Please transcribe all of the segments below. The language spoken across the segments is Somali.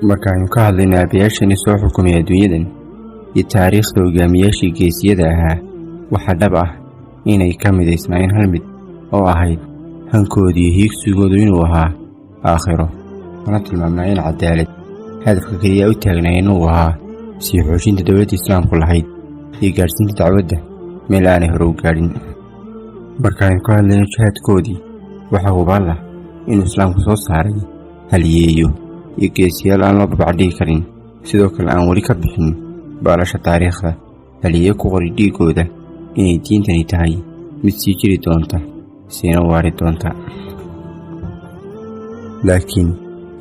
markaaynu ka hadlayna aabayaashani soo xukumay adduunyadan iyo taariikhda hogaamiyaashii geesiyada ahaa waxaa dhab ah inay ka midaysnaayeen hal mid oo ahayd hankoodii hiigsigoodu inuu ahaa aakhiro, mana tilmaamnaayeen cadaalad. hadafka keliya u taagnaayeen inuu ahaa sii xoojinta dowladda islaamku lahayd iyo gaadhsiinta dacwadda meel aanay hore u gaadhin. markaaynu ka hadlayno jihaadkoodii waxaa hubaal ah inuu islaamku soo saaray haliyeeyo iyo geesiyaal aan loo babacdhigi karin, sidoo kale aan weli ka bixin baalasha taariikhda. haliyeeyo ku qori dhiigooda inay diintani tahay mid sii jiri doonta, siina waari doonta. laakiin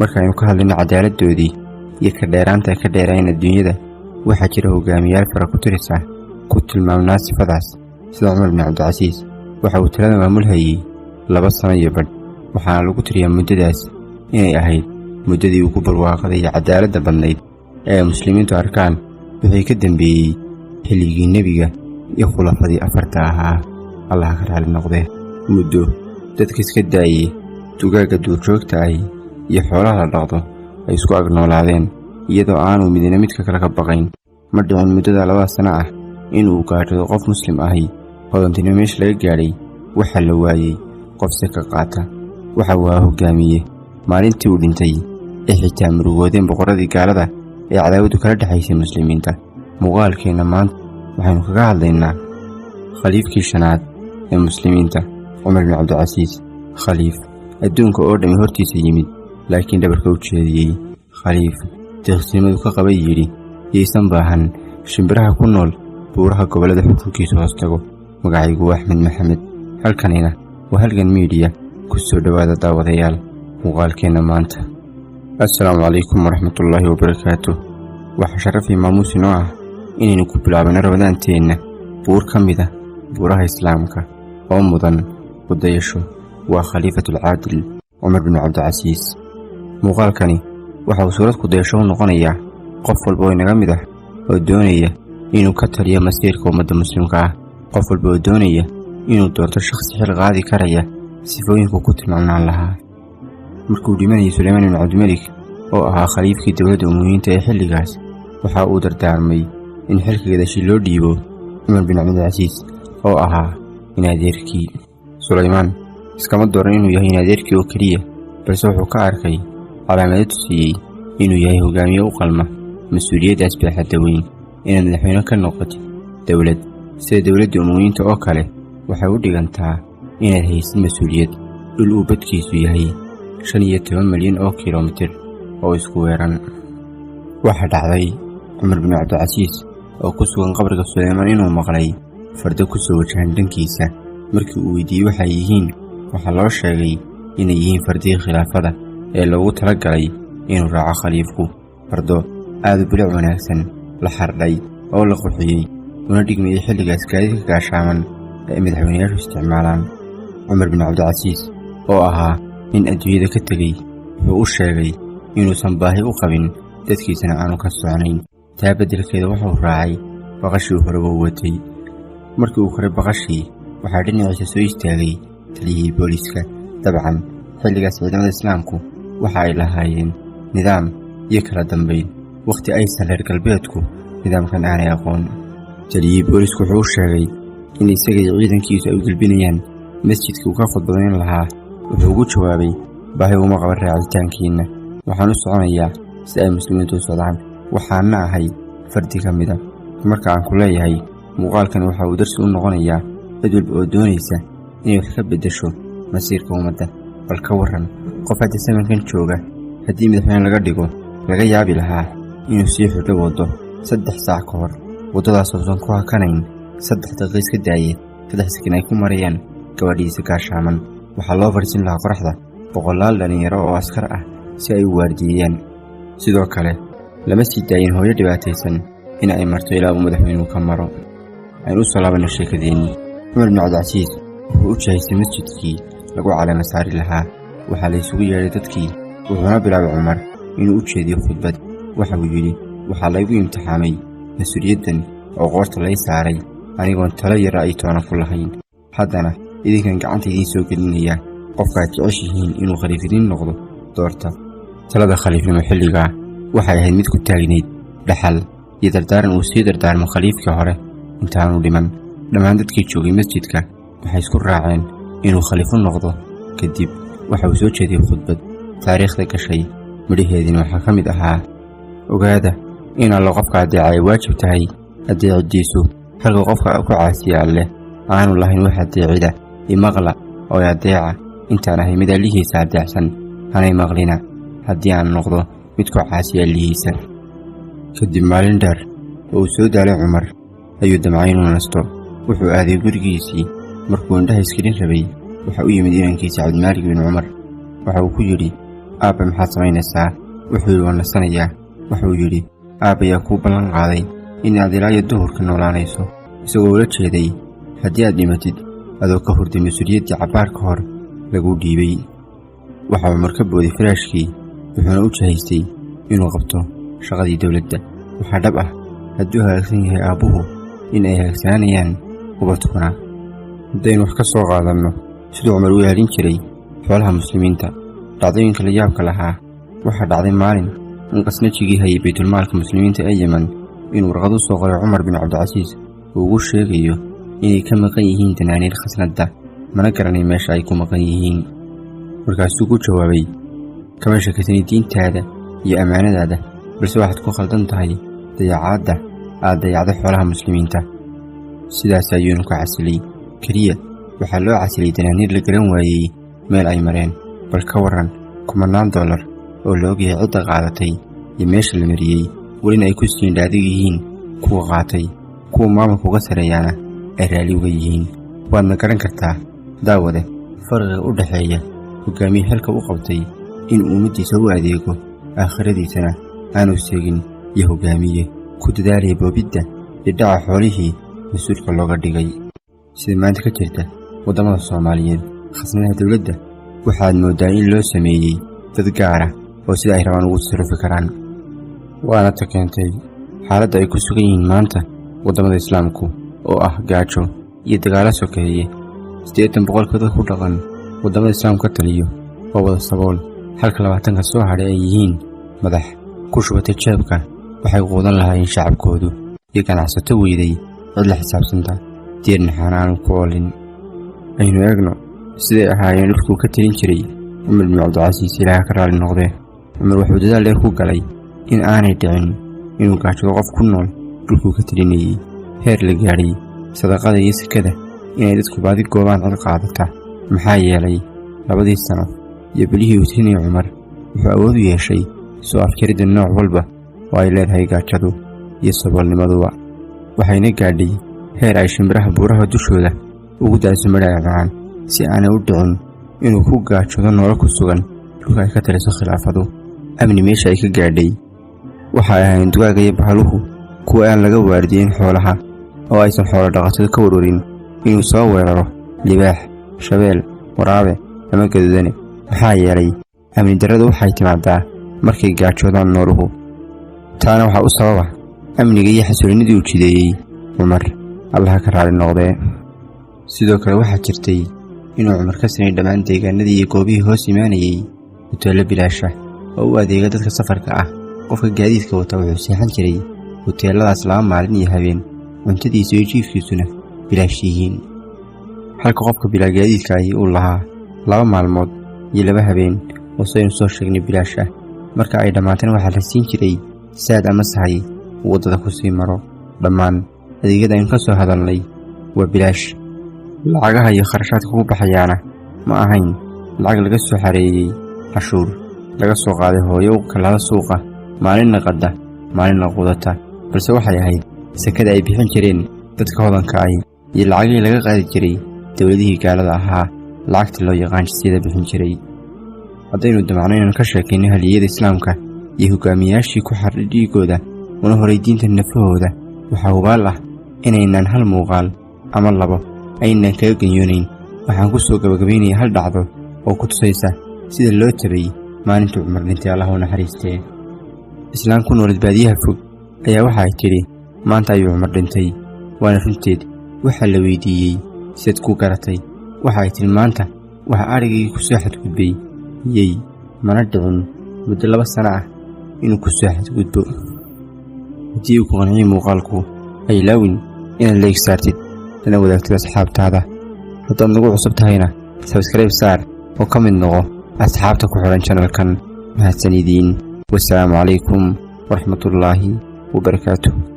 markaaynu ka hadlayno cadaaladdoodii iyo ka dheeraanta ay ka dheeraayeen adduunyada, waxaa jira hogaamiyaal fara ku tiris ah ku tilmaamnaa sifadaas, sida Cumar bin Cabdilcasiis. waxa uu talada maamul hayay 2 sano iyo badh, waxaana lagu tiriyaa muddadaas inay ahayd muddadii ugu barwaaqada iyo cadaaladda badnayd ee ay muslimiintu arkaan wixii ka dambeeyey xilligii nebiga iyo khulafadii 4 ahaa. allaha ka raali noqdee. muddo dadka iska daayey dugaagga duurjoogta ahi iyo xoolaha la dhaqdo ay isku agnoolaadeen iyadoo aanu midna midka kale ka baqayn. ma dhicin muddada 2 sano ah inuu gaadho qof muslim ahi hodantinimo meesha laga gaadhay. waxaa la waayey qof si ka qaata. waxa uu ahaa hogaamiye maalintii uu dhintay ay xitaa murugoodeen boqorradii gaalada ee cadaawaddu kala dhexaysay muslimiinta. muuqaalkeenna maanta waxaynu kaga hadlaynaa khaliifkii 5aad ee muslimiinta, Cumar bin Cabdilcasiis. khaliif adduunka oo dhammi hortiisa yimid, laakiin dhabarka u jeediyey. khaliif deeqsinimadu ka qabay yidhi yaysan baahan shimbiraha ku nool buuraha gobollada xukunkiisa hoos tago. magacaygu waa Axmed Maxamed, halkanina waa Halgan Media. ku soo dhowaada daawadayaal muuqaalkeenna maanta. assalaamu calaykum waraxmatullaahi wabarakaatuh. waxaa sharaf iyo maamuus inoo ah inaynu ku bilaabano rabadaanteenna buur ka mid ah buuraha islaamka oo mudan ku dayasho. waa khaliifatulcaadil Cumar bin Cabdilcasiis. muuqaalkani waxa uu suurad ku dayasho u noqonayaa qof walba oo inaga mid ah oo doonaya inuu ka taliyo masiirka ummadda muslimka ah, qof walba oo doonaya inuu doorto shakhsi xil qaadi karaya sifooyinku ku tilmaamnaan lahaa. markuu dhimanayay Suleymaan bin Cabdilmalik oo ahaa khaliifkii dowladda umuwiyiinta ee xilligaas, waxa uu dardaarmay in xilka gadashi loo dhiibo Cumar bin Cabdilcasiis oo ahaa inadeerkii. Suleymaan iskama dooran inuu yahay inadeerkii oo keliya, balse wuxuu ka arkay calaamado tusiyey inuu yahay hogaamiye u qalma mas-uuliyaddaas baaxadda weyn. inaad madaxweyne ka noqotid dowlad sida dowladda umuwiyiinta oo kale waxay u dhigantaa inaad haysid mas-uuliyad dhul uu badkiisu yahay 15 milyan oo kilomitir oo isku weeran. waxaa dhacday Cumar bin Cabdilcasiis oo ku sugan qabriga Suleymaan inuu maqlay fardo ku soo wajahan dhankiisa. markii uu weydiiyey waxay yihiin, waxaa loo sheegay inay yihiin fardihii khilaafada ee loogu talagalay inuu raaco khaliifku. fardo aad u bilic wanaagsan, la xardhay oo la qurxiyey, una dhigmayay xilligaas gaadiidka gaashaaman ee madaxweynayaashu isticmaalaan. Cumar bin Cabdilcasiis oo ahaa nin adduunyada ka tegey wuxuu u sheegay inuusan baahi u qabin dadkiisana aanu ka soconayn. taa beddelkeeda wuxuu raacay baqashii uu horeba u watay. markii uu koray baqashii waxaa dhinaciisa soo istaagay taliyihii booliiska. dabcan xilligaas ciidamada islaamku waxa ay lahaayeen nidaam iyo kala dambayn, wakhti aysan reer galbeedku nidaamkan aanay aqoon. taliyihii booliisku wuxuu u sheegay in isaga iyo ciidankiisu ay u gelbinayaan masjidkii uu ka khudbadayn lahaa. wuxuu ugu jawaabay, baahi uma qaban raacitaankiinna, waxaan u soconayaa si ay muslimiintu u socdaan, waxaana ahay fardi ka mida. marka aan ku leeyahay muuqaalkan waxa uu darsi u noqonayaa cid walba oo doonaysa inay wax ka beddesho masiirka ummadda. bal ka warran qof hadda samankan jooga haddii madaxweyne laga dhigo laga yaabi lahaa inuu sii xidho waddo 3 saac ka hor, waddadaas uusan ku hakanayn 3 daqiiqo iska daayeen 3 sakin ay ku marayaan gabadhiisa gaashaaman. waxaa loo farsin lahaa qoraxda boqolaal dhalinyaro oo askar ah si ay u waardiyeeyaan. sidoo kale lama sii daayin hooyo dhibaataysan in ay marto ilaa uu madaxweynuhu ka maro. aynu u soo laabanno sheekadeennii. Cumar bin Cabdilcasiis wuxuu u jihaystay masjidkii lagu caleema saari lahaa. waxaa la isugu yeedhay dadkii, wuxuuna bilaabay Cumar inuu u jeediyo khudbad. waxa uu yidhi, waxaa laygu imtixaamay mas-uuliyaddan oo qoorta lay saaray anigoon talo yara ay toona ku lahayn. haddana idinkan gacanta idiin soo gelinaya qofkaad jeceshihiin inuu khaliif idiin noqdo doorta. talada khaliifnimo xilligaa waxay ahayd mid ku taagnayd dhaxal iyo dardaaran uu sii dardaarmo khaliifkii hore intaanu dhiman. dhammaan dadkii joogay masjidka waxay isku raaceen inuu khaliifo noqdo. kadib waxa uu soo jeediyey khudbad taariikhda gashay. midhaheediina waxaa ka mid ahaa: ogaada in allo qofka adeeca ay waajib tahay adeecidiisu, halka qofka ku caasiya alleh aanu lahayn wax adeecida. imaqla oo adeeca intaan ahay mid allihiisa adeecsan, hanay maqlina haddii aan noqdo mid ku caasiya allihiisa. kadib maalin dheer oo uu soo daalay Cumar ayuu damcay inuu nasto. wuxuu aaday gurigiisii. markuu indhaha iskidhin rabay waxa u yimid inankiisa Cabdimaalik bin Cumar. waxa uu ku yidhi: aabba, maxaad samaynaysaa? wuxuu yidhi: waan nasanayaa. wuxuu yidhi: aabbayaa kuu ballan qaaday in aad ilaa iyo duhurka noolaanayso, isagoo ula jeeday haddii aad dhimatid adoo ka hurday mas-uuliyaddii cabbaar ka hor laguu dhiibay. waxa Cumar ka booday faraashkii, wuxuuna u jahaystay inuu qabto shaqadii dowladda. waxaa dhab ah hadduu hagaagsan yahay aabbuhu in ay hagaagsananayaan ubadkuna. haddaynu wax ka soo qaadanno siduu Cumar u ilaalin jiray xoolaha muslimiinta, dhacdooyinka la yaabka lahaa waxaa dhacday maalin in qasnajigii hayay baytulmaalka muslimiinta ee Yemen inuu warqad u soo qoray Cumar bin Cabdilcasiis uu ugu sheegayo inay ka maqan yihiin danaaniir khasnadda, mana garanay meesha ay ku maqan yihiin. markaasuu ku jawaabay: kama shakisani diintaada iyo ammaanadaada, balse waxaad ku khaldan tahay dayacaadda aad dayacday xoolaha muslimiinta. sidaas ayuunu ka casilay. keliya waxaa loo casilay danaaniir la garan waayey meel ay mareen. bal ka warran $10,000 oo la ogyahay cidda qaadatay iyo meesha la mariyey, welina ay ku siin dhaadig yihiin kuwa qaatay, kuwa maamulka uga sareeyaana ay raalli uga yihiin. waadna garan kartaa daawade farqiga u dhexeeya hogaamiye halka u qabtay in ummaddiisa u adeego aakhiradiisana aanu seegin, iyo hogaamiye ku dadaalaya boobidda iyo dhaca xoolihii mas-uulka looga dhigay. sida maanta ka jirta waddamada Soomaaliyeed, khasnadaha dowladda waxaad mooddaa in loo sameeyey dad gaara oo sida ay rabaan ugu tasarrufi karaan. waana ta keentay xaaladda ay ku sugan yihiin maanta waddamada islaamku oo ah gaajo iyo dagaalo sokeeye. 80% dad ku dhaqan waddamada islaamka ka taliyo waa wada sabool, halka 20 soo hadhay ay yihiin madax ku shubatay jeebka waxay quudan lahaayeen shacabkoodu, iyo ganacsato weyday cid la xisaabsanta diirnaxaan aanu ku oolin. aynu eegno siday ahaayeen dhulkuu ka talin jiray Cumar bin Cabdilcasiis, ilaaha ka raalli noqdee. Cumar wuxuu dadaal dheer ku galay in aanay dhicin inuu gaajado qof ku nool dhulkuu ka talinayay. heer la gaadhay sadaqada iyo sakada inay dadku baadi goobaan cid qaadata. maxaa yeelay 2 sano iyo bilihii uu talinayay Cumar wuxuu awood u yeeshay soo afjaridda nooc walba oo ay leedahay gaajadu iyo saboolnimaduba. waxayna gaadhay heer ay shimbiraha buuraha dushooda ugu daayso madhaacaan si aanay u dhicin inuu ku gaajado nolol ku sugan dhulka ay ka taliso khilaafadu. amni meesha ay ka gaadhay waxay ahayn dugaagga iyo bahaluhu kuwa aan laga waardiyeyn xoolaha, oo aysan xoolo dhaqatada ka warwarin inuu soo weeraro libaax, shabeel, waraabe ama gadudane. maxaa yeelay amni darradu waxay timaadaa markay gaajoodaan nooluhu. taana waxaa u sababa amniga iyo xasiloonidii uu jideeyey Cumar, allaha ka raalli noqdee. sidoo kale waxaa jirtay inuu Cumar ka sameeyay dhammaan deegaanadii iyo goobihii hoos imaanayay hoteello bilaasha oo u adeega dadka safarka ah. qofka gaadiidka wata wuxuu seexan jiray hoteelladaas 2 maalin iyo habeen, cuntadiisa iyo jiifkiisuna bilaash yihiin, halka qofka bilaa gaadiidka ahi uu lahaa 2 maalmood iyo 2 habeen oo saynu soo sheegnay bilaash ah. marka ay dhammaatana waxaa la siin jiray saad ama sahay uu waddada ku sii maro. dhammaan adeegyada aynu ka soo hadalnay waa bilaash. lacagaha iyo kharashaadka ku baxayaana ma ahayn lacag laga soo xareeyey cashuur laga soo qaaday hooyo u kalaada suuqa maalinna qadda maalinna qudata, balse waxay ahayd sakada ay bixin jireen dadka hodanka ah iyo lacagihii laga qaadi jiray dowladihii gaalada ahaa, lacagta loo yaqaan jizyada bixin jiray. haddaynu damacno inaan ka sheekayno haliyada islaamka iyo hogaamiyayaashii ku xardhay dhiigooda una horay diinta nafahooda, waxaa hubaal ah inaynaan hal muuqaal ama 2 aynaan kaga ganyoonayn. waxaan ku soo gabagabaynaya hal dhacdo oo ku tusaysa sida loo tabay maalintuu Cumar dhintay, allah u naxariistee. islaan ku noolad baadiyaha fog ayaa waxa ay tidhi: maanta ayuu Cumar dhintay. waana runteed. waxaa la weydiiyey sidaad ku garatay. waxa ay tidhi: maanta waxa adhigii ku soo xadgudbay yey, mana dhicin muddo 2 sano ah. inuu ku soo xadgudbo. haddii uu ku qanciyo muuqaalku ha ilaawin inaad like saartid lana wadaagtid asxaabtaada. haddaad nagu cusub tahayna subscribe saar oo ka mid noqo asxaabta ku xiran channelkan. mahadsanidin. wassalaamu calaykum waraxmatullaahi wabarakaatuh.